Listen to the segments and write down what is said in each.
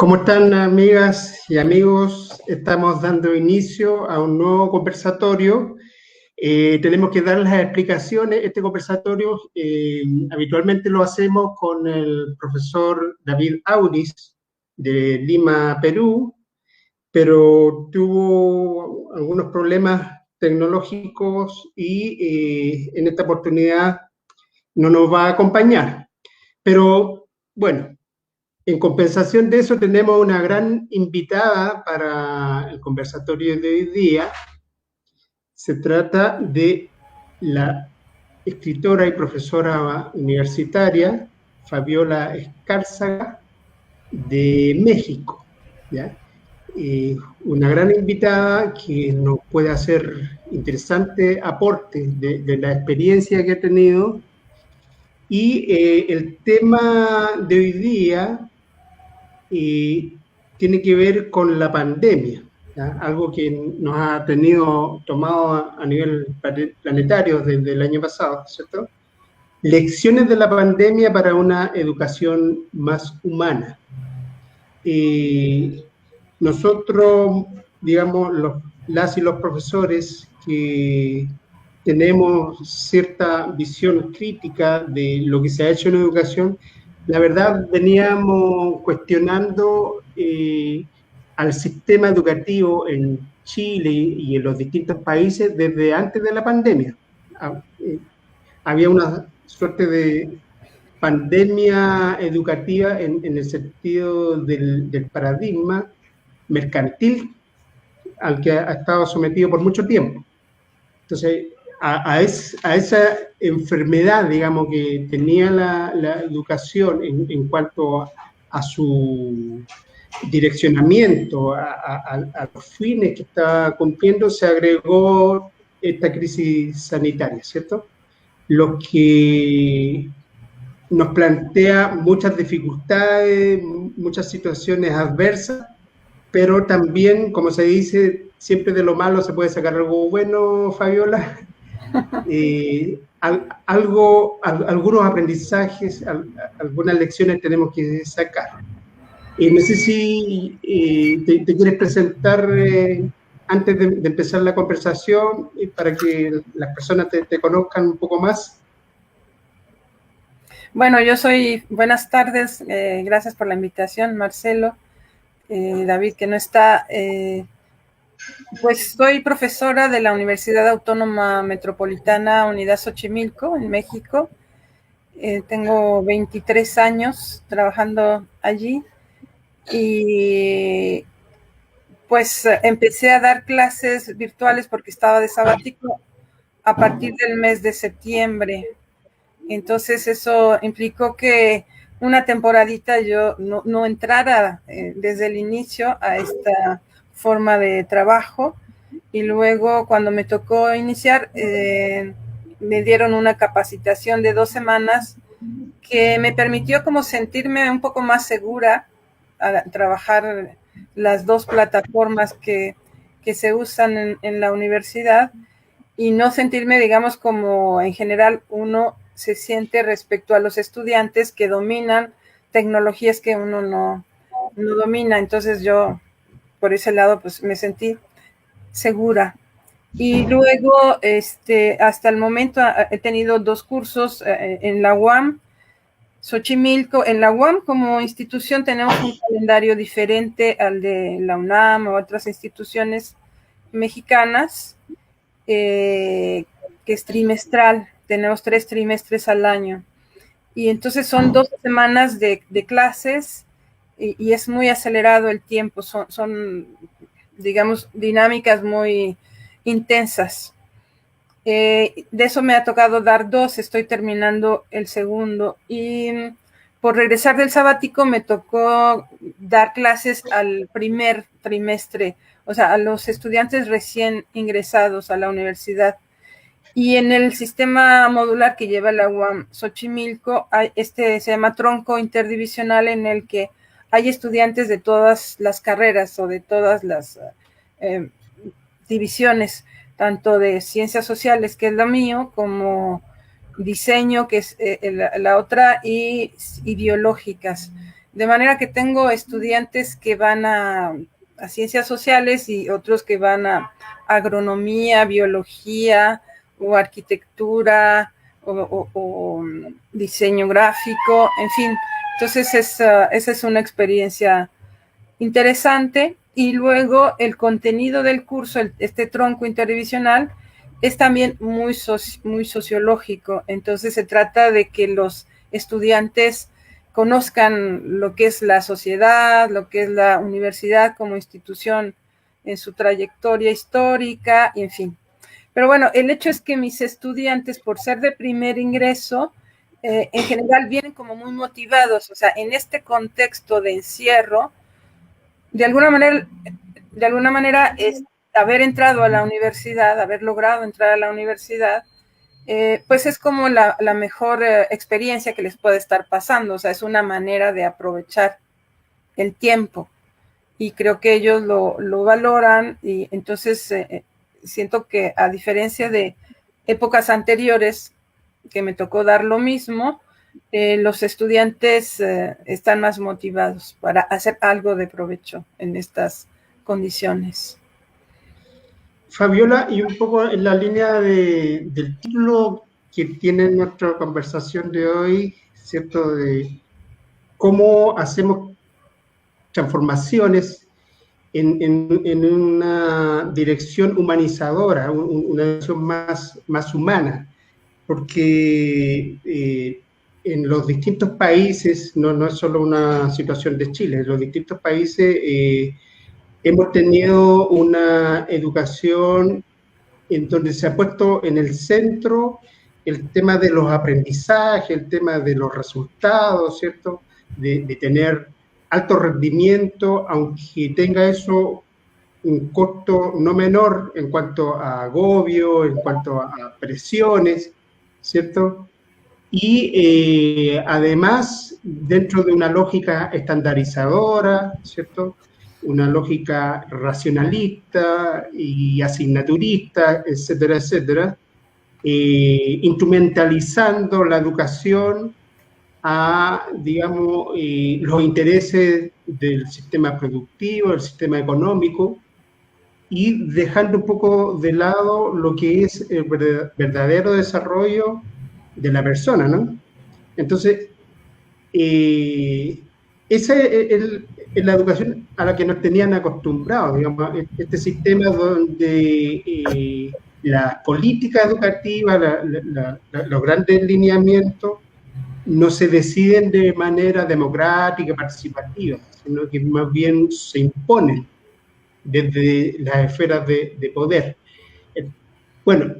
¿Cómo están, amigas y amigos? Estamos dando inicio a un nuevo conversatorio. Tenemos que dar las explicaciones. Este conversatorio habitualmente lo hacemos con el profesor David Auris de Lima, Perú, pero tuvo algunos problemas tecnológicos y en esta oportunidad no nos va a acompañar. Pero bueno, en compensación de eso tenemos una gran invitada para el conversatorio de hoy día. Se trata de la escritora y profesora universitaria Fabiola Escárzaga de México, ¿ya? Una gran invitada que nos puede hacer interesante aporte de la experiencia que ha tenido. Y el tema de hoy día tiene que ver con la pandemia, ¿ya? Algo que nos ha tenido tomado a nivel planetario desde el año pasado, ¿cierto? Lecciones de la pandemia para una educación más humana. Nosotros, digamos, las y los profesores que tenemos cierta visión crítica de lo que se ha hecho en educación, la verdad veníamos cuestionando al sistema educativo en Chile y en los distintos países desde antes de la pandemia. Había una suerte de pandemia educativa en el sentido del paradigma mercantil al que ha estado sometido por mucho tiempo. Entonces, a esa enfermedad, digamos, que tenía la educación en cuanto a su direccionamiento, a los fines que estaba cumpliendo, se agregó esta crisis sanitaria, ¿cierto? Lo que nos plantea muchas dificultades, muchas situaciones adversas, pero también, como se dice, siempre de lo malo se puede sacar algo bueno, Fabiola. Algunos aprendizajes, algunas lecciones tenemos que sacar. No sé si te quieres presentar antes de empezar la conversación para que las personas te conozcan un poco más. Bueno, buenas tardes, gracias por la invitación, Marcelo, David, que no está. Pues soy profesora de la Universidad Autónoma Metropolitana Unidad Xochimilco, en México. Tengo 23 años trabajando allí y pues empecé a dar clases virtuales porque estaba de sabático a partir del mes de septiembre. Entonces eso implicó que una temporadita yo no entrara desde el inicio a esta forma de trabajo, y luego cuando me tocó iniciar me dieron una capacitación de 2 semanas que me permitió como sentirme un poco más segura a trabajar las dos plataformas que se usan en la universidad, y no sentirme, digamos, como en general uno se siente respecto a los estudiantes que dominan tecnologías que uno no domina. Entonces yo, por ese lado, pues me sentí segura. Y luego, hasta el momento he tenido 2 cursos en la UAM, Xochimilco. En la UAM como institución tenemos un calendario diferente al de la UNAM o otras instituciones mexicanas, que es trimestral. Tenemos 3 trimestres al año. Y entonces son 12 semanas de clases y es muy acelerado el tiempo. Son, digamos, dinámicas muy intensas. De eso me ha tocado dar 2, estoy terminando el segundo. Y por regresar del sabático me tocó dar clases al primer trimestre, o sea, a los estudiantes recién ingresados a la universidad. Y en el sistema modular que lleva la UAM Xochimilco, se llama tronco interdivisional, en el que hay estudiantes de todas las carreras o de todas las divisiones, tanto de ciencias sociales, que es lo mío, como diseño, que es la otra, y biológicas. De manera que tengo estudiantes que van a ciencias sociales y otros que van a agronomía, biología o arquitectura o diseño gráfico, en fin. Entonces esa es una experiencia interesante. Y luego el contenido del curso, este tronco interdivisional, es también muy sociológico. Entonces se trata de que los estudiantes conozcan lo que es la sociedad, lo que es la universidad como institución en su trayectoria histórica, y en fin. Pero bueno, el hecho es que mis estudiantes, por ser de primer ingreso, en general vienen como muy motivados. O sea, en este contexto de encierro, de alguna manera es haber entrado a la universidad, haber logrado entrar a la universidad, pues es como la mejor experiencia que les puede estar pasando. O sea, es una manera de aprovechar el tiempo y creo que ellos lo valoran, y entonces siento que, a diferencia de épocas anteriores que me tocó dar lo mismo, los estudiantes están más motivados para hacer algo de provecho en estas condiciones. Fabiola, y un poco en la línea del título que tiene nuestra conversación de hoy, ¿cierto? De cómo hacemos transformaciones en una dirección humanizadora, una dirección más humana, porque en los distintos países, no es solo una situación de Chile, en los distintos países hemos tenido una educación en donde se ha puesto en el centro el tema de los aprendizajes, el tema de los resultados, ¿cierto? De tener alto rendimiento, aunque tenga eso un costo no menor en cuanto a agobio, en cuanto a presiones, ¿cierto? Y además, dentro de una lógica estandarizadora, ¿cierto? Una lógica racionalista y asignaturista, etcétera, etcétera, instrumentalizando la educación a, digamos, los intereses del sistema productivo, del sistema económico, y dejando un poco de lado lo que es el verdadero desarrollo de la persona, ¿no? Entonces, esa es la educación a la que nos tenían acostumbrados, digamos, este sistema donde las políticas educativas, los grandes lineamientos, no se deciden de manera democrática, participativa, sino que más bien se imponen desde las esferas de poder. Bueno,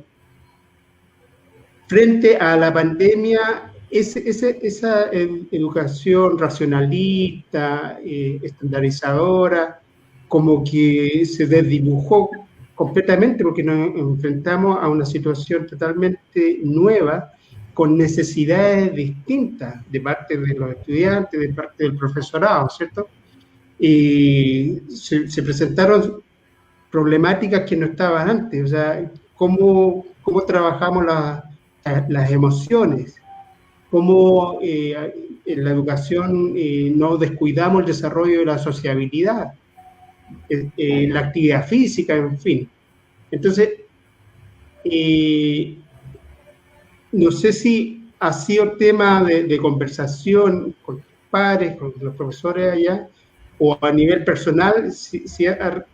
frente a la pandemia, esa educación racionalista, estandarizadora, como que se desdibujó completamente, porque nos enfrentamos a una situación totalmente nueva, con necesidades distintas de parte de los estudiantes, de parte del profesorado, ¿cierto? Y se presentaron problemáticas que no estaban antes, o sea, cómo trabajamos las emociones, cómo en la educación no descuidamos el desarrollo de la sociabilidad, la actividad física, en fin. Entonces, no sé si ha sido tema de conversación con tus pares, con los profesores allá, o a nivel personal, si han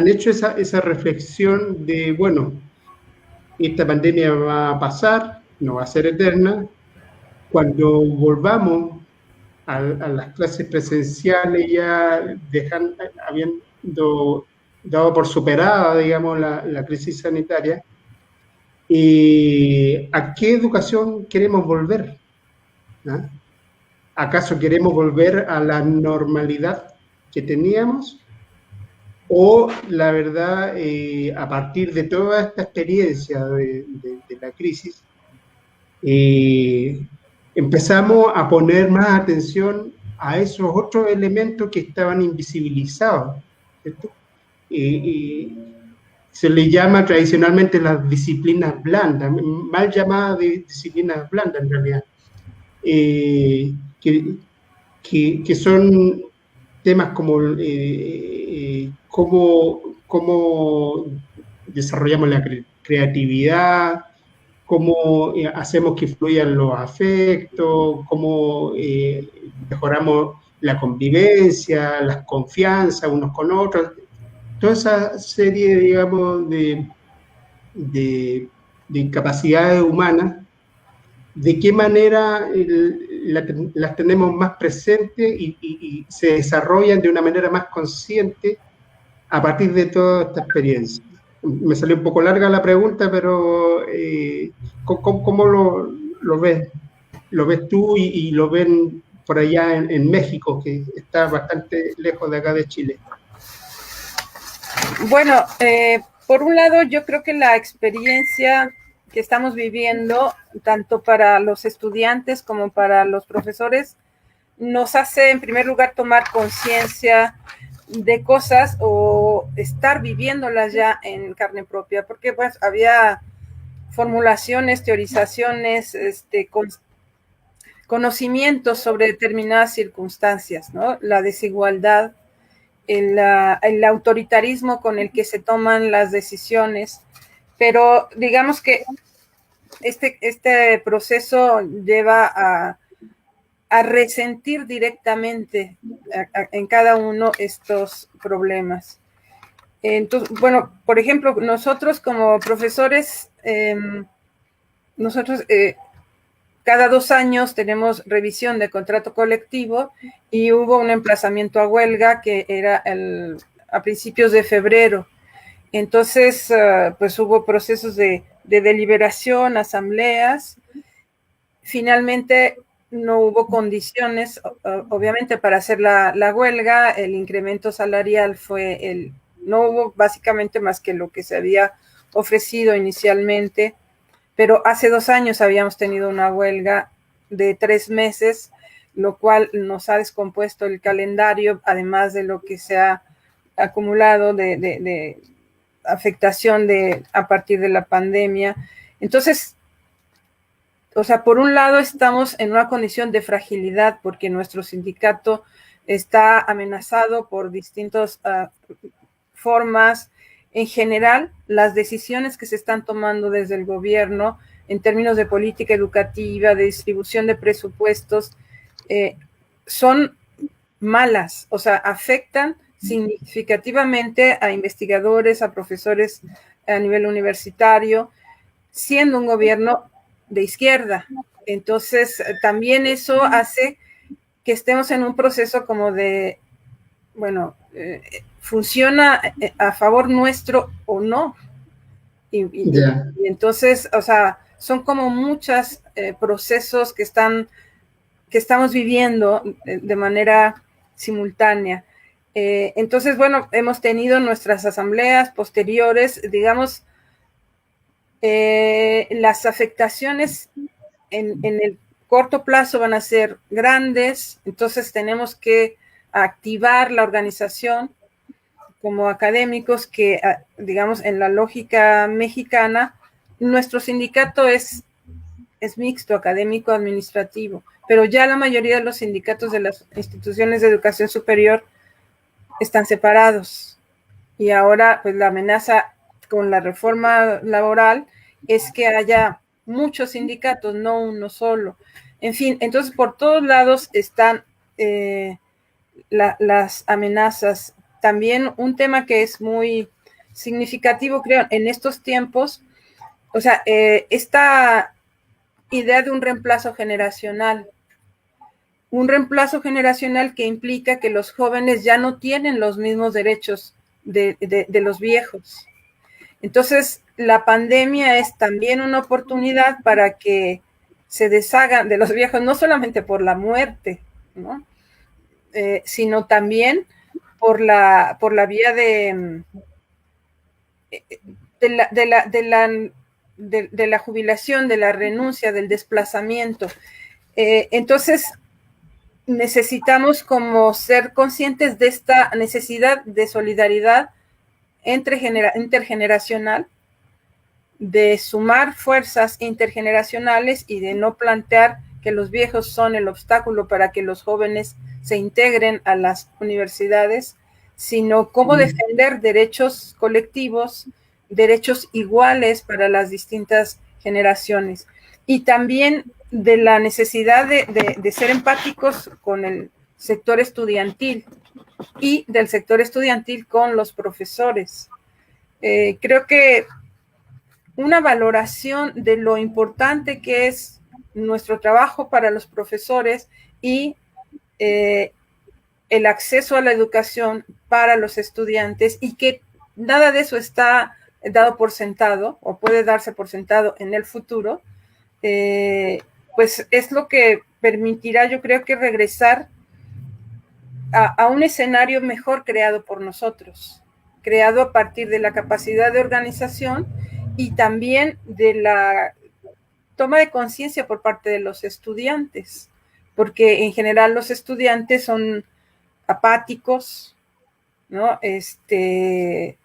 hecho esa reflexión de, bueno, esta pandemia va a pasar, no va a ser eterna. Cuando volvamos a las clases presenciales, ya habiendo dado por superada, digamos, la crisis sanitaria, ¿a qué educación queremos volver? ¿Ah? ¿Acaso queremos volver a la normalidad que teníamos? O la verdad, a partir de toda esta experiencia de la crisis, empezamos a poner más atención a esos otros elementos que estaban invisibilizados, ¿cierto? Se le llama tradicionalmente las disciplinas blandas, mal llamadas disciplinas blandas en realidad, que que son temas como cómo desarrollamos la creatividad, cómo hacemos que fluyan los afectos, cómo mejoramos la convivencia, las confianzas unos con otros, toda esa serie, digamos, de capacidades humanas, de qué manera las tenemos más presentes y se desarrollan de una manera más consciente a partir de toda esta experiencia. Me salió un poco larga la pregunta, pero ¿cómo lo ves? ¿Lo ves tú y lo ven por allá en México, que está bastante lejos de acá de Chile? Bueno, por un lado, yo creo que la experiencia que estamos viviendo, tanto para los estudiantes como para los profesores, nos hace, en primer lugar, tomar conciencia de cosas o estar viviéndolas ya en carne propia, porque pues había formulaciones, teorizaciones, conocimientos sobre determinadas circunstancias, ¿no? La desigualdad, el autoritarismo con el que se toman las decisiones, pero digamos que este proceso lleva a resentir directamente en cada uno estos problemas. Entonces, bueno, por ejemplo, nosotros como profesores, cada 2 años tenemos revisión de contrato colectivo y hubo un emplazamiento a huelga que era a principios de febrero. Entonces, pues hubo procesos de deliberación, asambleas. Finalmente no hubo condiciones, obviamente, para hacer la huelga. El incremento salarial no hubo básicamente más que lo que se había ofrecido inicialmente, pero hace 2 años habíamos tenido una huelga de 3 meses, lo cual nos ha descompuesto el calendario, además de lo que se ha acumulado de afectación a partir de la pandemia. Entonces, o sea, por un lado estamos en una condición de fragilidad porque nuestro sindicato está amenazado por distintas formas. En general, las decisiones que se están tomando desde el gobierno en términos de política educativa, de distribución de presupuestos, son malas, o sea, afectan significativamente a investigadores, a profesores a nivel universitario, siendo un gobierno de izquierda. Entonces, también eso hace que estemos en un proceso como de, bueno, funciona a favor nuestro o no. Y entonces, o sea, son como muchos procesos que estamos viviendo de manera simultánea. Entonces, bueno, hemos tenido nuestras asambleas posteriores, digamos, las afectaciones en el corto plazo van a ser grandes, entonces tenemos que activar la organización como académicos que, digamos, en la lógica mexicana, nuestro sindicato es mixto, académico, administrativo, pero ya la mayoría de los sindicatos de las instituciones de educación superior están separados. Y ahora, pues la amenaza con la reforma laboral es que haya muchos sindicatos, no uno solo. En fin, entonces por todos lados están las amenazas. También un tema que es muy significativo, creo, en estos tiempos, o sea, esta idea de un reemplazo generacional que implica que los jóvenes ya no tienen los mismos derechos de los viejos. Entonces, la pandemia es también una oportunidad para que se deshagan de los viejos, no solamente por la muerte, ¿no? Sino también por la vía de la jubilación, de la renuncia, del desplazamiento. Entonces, necesitamos como ser conscientes de esta necesidad de solidaridad intergeneracional, de sumar fuerzas intergeneracionales y de no plantear que los viejos son el obstáculo para que los jóvenes se integren a las universidades, sino cómo defender derechos colectivos, derechos iguales para las distintas generaciones. Y también de la necesidad de ser empáticos con el sector estudiantil y del sector estudiantil con los profesores. Creo que una valoración de lo importante que es nuestro trabajo para los profesores y el acceso a la educación para los estudiantes, y que nada de eso está dado por sentado o puede darse por sentado en el futuro, pues es lo que permitirá, yo creo, que regresar a un escenario mejor creado por nosotros, creado a partir de la capacidad de organización y también de la toma de conciencia por parte de los estudiantes, porque en general los estudiantes son apáticos, ¿no? Sin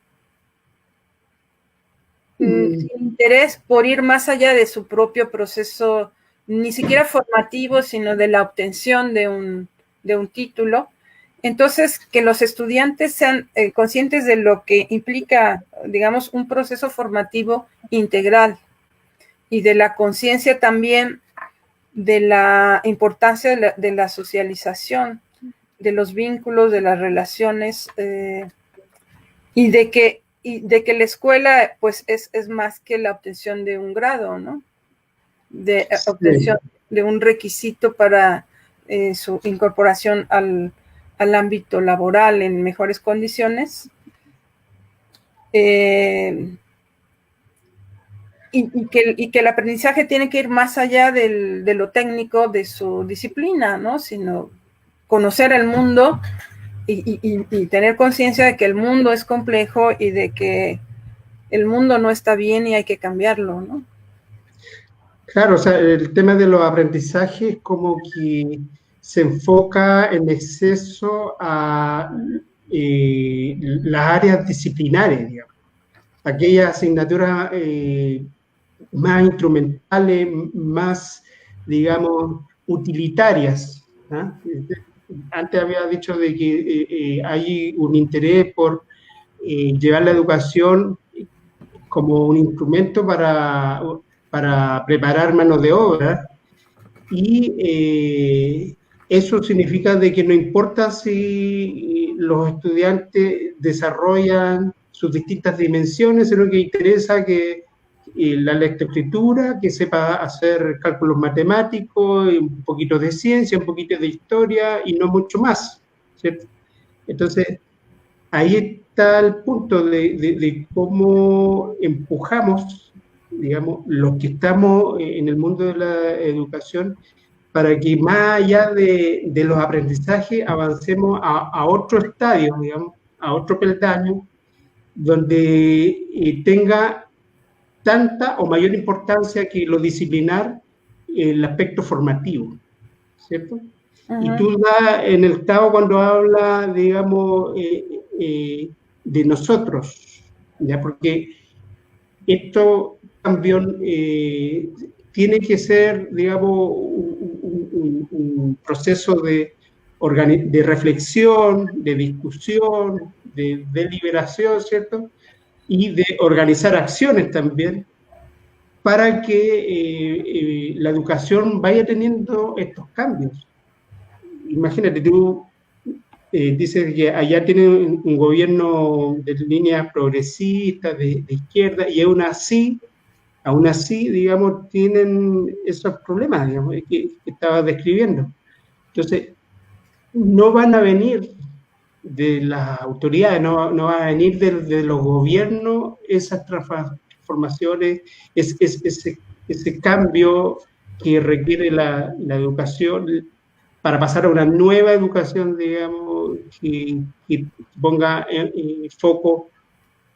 interés por ir más allá de su propio proceso, ni siquiera formativo, sino de la obtención de un título. Entonces, que los estudiantes sean conscientes de lo que implica, digamos, un proceso formativo integral y de la conciencia también de la importancia de la socialización, de los vínculos, de las relaciones, y de que la escuela, pues, es más que la obtención de un grado, ¿no? De obtención de un requisito para su incorporación al ámbito laboral en mejores condiciones. Y que el aprendizaje tiene que ir más allá de lo técnico de su disciplina, ¿no? Sino conocer el mundo y tener conciencia de que el mundo es complejo y de que el mundo no está bien y hay que cambiarlo, ¿no? Claro, o sea, el tema de los aprendizajes como que se enfoca en exceso a las áreas disciplinares, digamos. Aquellas asignaturas más instrumentales, más, digamos, utilitarias, ¿eh? Antes había dicho de que hay un interés por llevar la educación como un instrumento para preparar mano de obra, y eso significa de que no importa si los estudiantes desarrollan sus distintas dimensiones, sino que interesa que la lectoescritura, que sepa hacer cálculos matemáticos, un poquito de ciencia, un poquito de historia y no mucho más, ¿cierto? Entonces, ahí está el punto de cómo empujamos, digamos, los que estamos en el mundo de la educación, para que más allá de los aprendizajes avancemos a otro estadio, digamos, a otro peldaño, donde tenga tanta o mayor importancia que lo disciplinar el aspecto formativo, ¿cierto? Uh-huh. Y tú das en el clavo cuando habla, digamos, de nosotros, ¿ya? Porque esto también tiene que ser, digamos, un proceso de reflexión, de discusión, de deliberación, ¿cierto? Y de organizar acciones también para que la educación vaya teniendo estos cambios. Imagínate, tú dices que allá tienen un gobierno de líneas progresistas, de izquierda, y aún así, digamos, tienen esos problemas, digamos, que estabas describiendo. Entonces, no van a venir de las autoridades, no van a venir de los gobiernos esas transformaciones, ese cambio que requiere la educación para pasar a una nueva educación, digamos, que ponga foco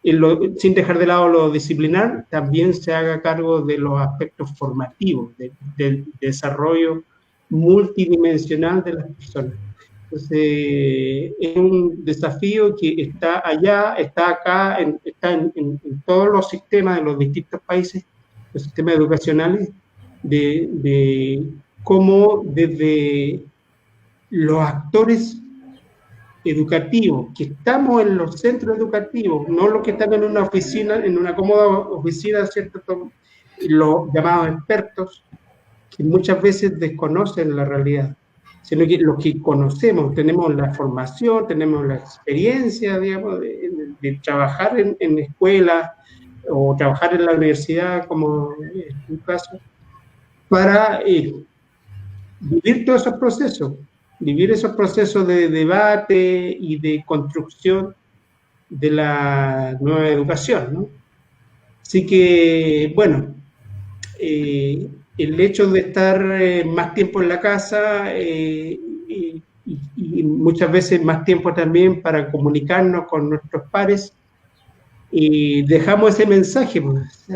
sin dejar de lado lo disciplinar, también se haga cargo de los aspectos formativos, del desarrollo multidimensional de las personas. Entonces, es un desafío que está allá, está acá, está en todos los sistemas de los distintos países, los sistemas educacionales, de cómo desde los actores educativos, que estamos en los centros educativos, no los que están en una oficina, en una cómoda oficina, ¿cierto? Los llamados expertos, que muchas veces desconocen la realidad, sino que los que conocemos, tenemos la formación, tenemos la experiencia, digamos, de trabajar en escuelas o trabajar en la universidad, como en tu caso, para vivir todos esos procesos de debate y de construcción de la nueva educación, ¿no? Así que, bueno, el hecho de estar más tiempo en la casa y muchas veces más tiempo también para comunicarnos con nuestros pares, y dejamos ese mensaje, pues,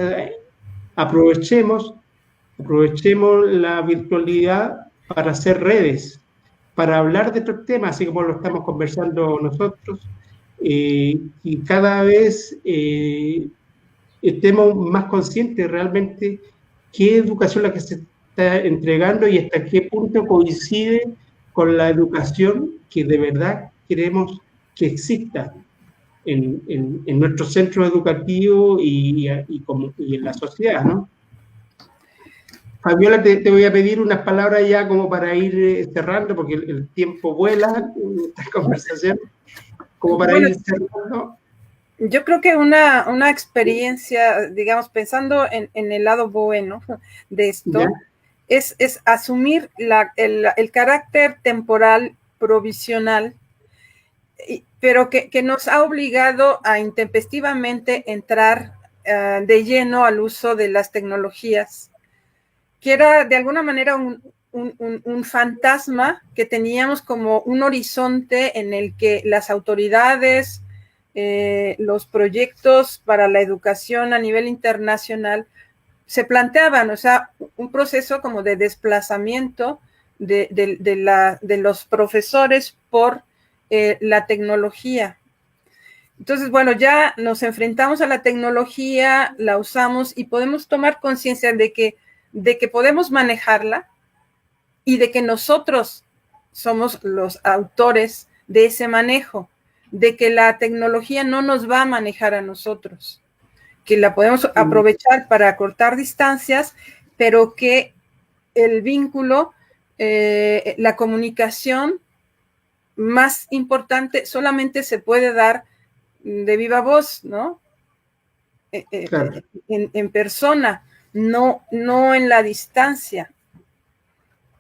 aprovechemos la virtualidad para hacer redes, para hablar de estos temas, así como lo estamos conversando nosotros, y cada vez estemos más conscientes realmente qué educación es la que se está entregando y hasta qué punto coincide con la educación que de verdad queremos que exista en nuestros centros educativos y en la sociedad, ¿no? Fabiola, te voy a pedir unas palabras ya como para ir cerrando, porque el tiempo vuela en esta conversación, como para ir cerrando. Yo creo que una experiencia, digamos, pensando en el lado bueno de esto, es asumir el carácter temporal provisional, pero que nos ha obligado a intempestivamente entrar de lleno al uso de las tecnologías, que era de alguna manera un fantasma que teníamos como un horizonte en el que las autoridades, los proyectos para la educación a nivel internacional se planteaban, o sea, un proceso como de desplazamiento de los profesores por la tecnología. Entonces, bueno, ya nos enfrentamos a la tecnología, la usamos y podemos tomar conciencia de que podemos manejarla y de que nosotros somos los autores de ese manejo, de que la tecnología no nos va a manejar a nosotros, que la podemos aprovechar para acortar distancias, pero que el vínculo, la comunicación más importante solamente se puede dar de viva voz, ¿no? Claro. En persona, no en la distancia.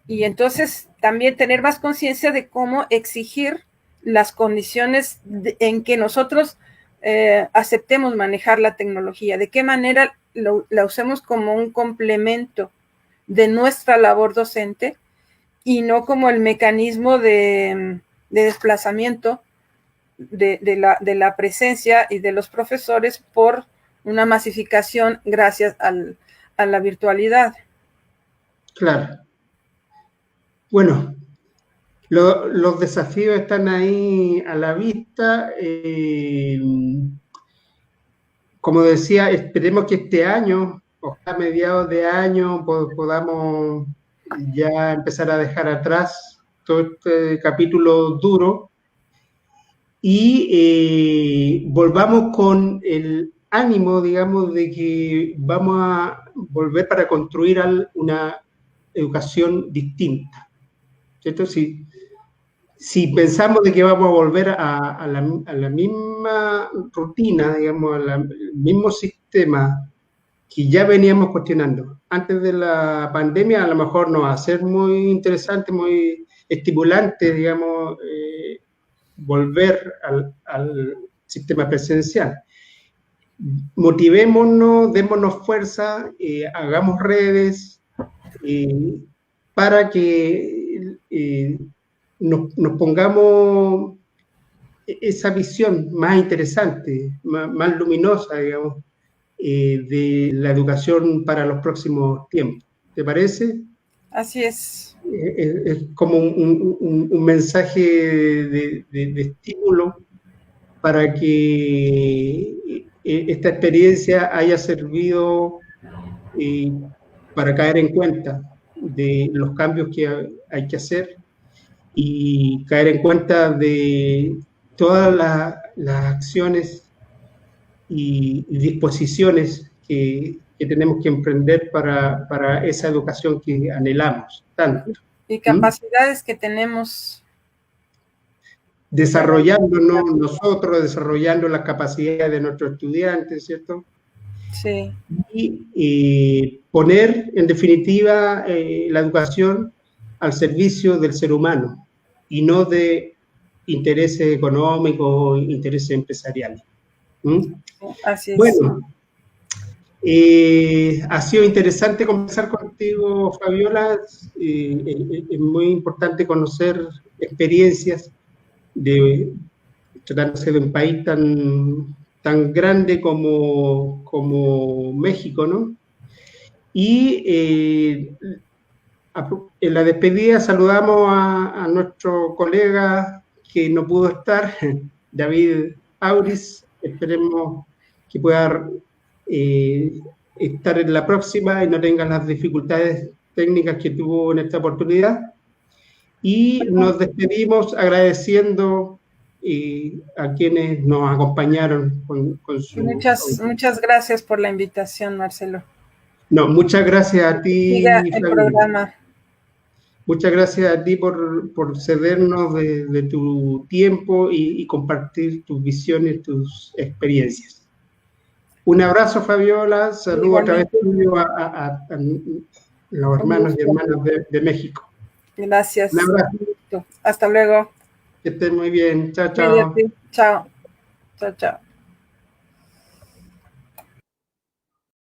Y entonces también tener más conciencia de cómo exigir las condiciones en que nosotros aceptemos manejar la tecnología, de qué manera la usemos como un complemento de nuestra labor docente y no como el mecanismo de desplazamiento de la presencia y de los profesores por una masificación gracias a la virtualidad. Claro. Bueno, los desafíos están ahí a la vista. Como decía, esperemos que este año, o a mediados de año, podamos ya empezar a dejar atrás todo este capítulo duro y volvamos con el ánimo, digamos, de que vamos a volver para construir una educación distinta, ¿cierto? Si pensamos de que vamos a volver a la misma rutina, digamos, al mismo sistema que ya veníamos cuestionando antes de la pandemia, a lo mejor no va a ser muy interesante, muy estimulante, digamos, volver al sistema presencial. Motivémonos, démonos fuerza, hagamos redes para que nos pongamos esa visión más interesante, más luminosa, digamos, de la educación para los próximos tiempos. ¿Te parece? Así es. Es como un mensaje de estímulo para que esta experiencia haya servido para caer en cuenta de los cambios que hay que hacer y caer en cuenta de todas las acciones y disposiciones que tenemos que emprender para esa educación que anhelamos tanto. Y capacidades que tenemos. Desarrollándonos nosotros, desarrollando las capacidades de nuestros estudiantes, ¿cierto? Sí. Y poner, en definitiva, la educación al servicio del ser humano y no de intereses económicos o intereses empresariales. Así es. Bueno, ha sido interesante conversar contigo, Fabiola. Es muy importante conocer experiencias tratándose de un país tan grande como México, ¿no? Y en la despedida saludamos a nuestro colega que no pudo estar, David Auris. Esperemos que pueda estar en la próxima y no tenga las dificultades técnicas que tuvo en esta oportunidad. Y nos despedimos agradeciendo a quienes nos acompañaron con su... Muchas gracias por la invitación, Marcelo. No, muchas gracias a ti. Siga el programa. Muchas gracias a ti por cedernos de tu tiempo y compartir tus visiones, tus experiencias. Un abrazo, Fabiola. Saludo a través tuyo a los hermanos y hermanas de México. Gracias. Un abrazo. Hasta luego. Que estés muy bien. Chao, chao. Chao. Chao, chao.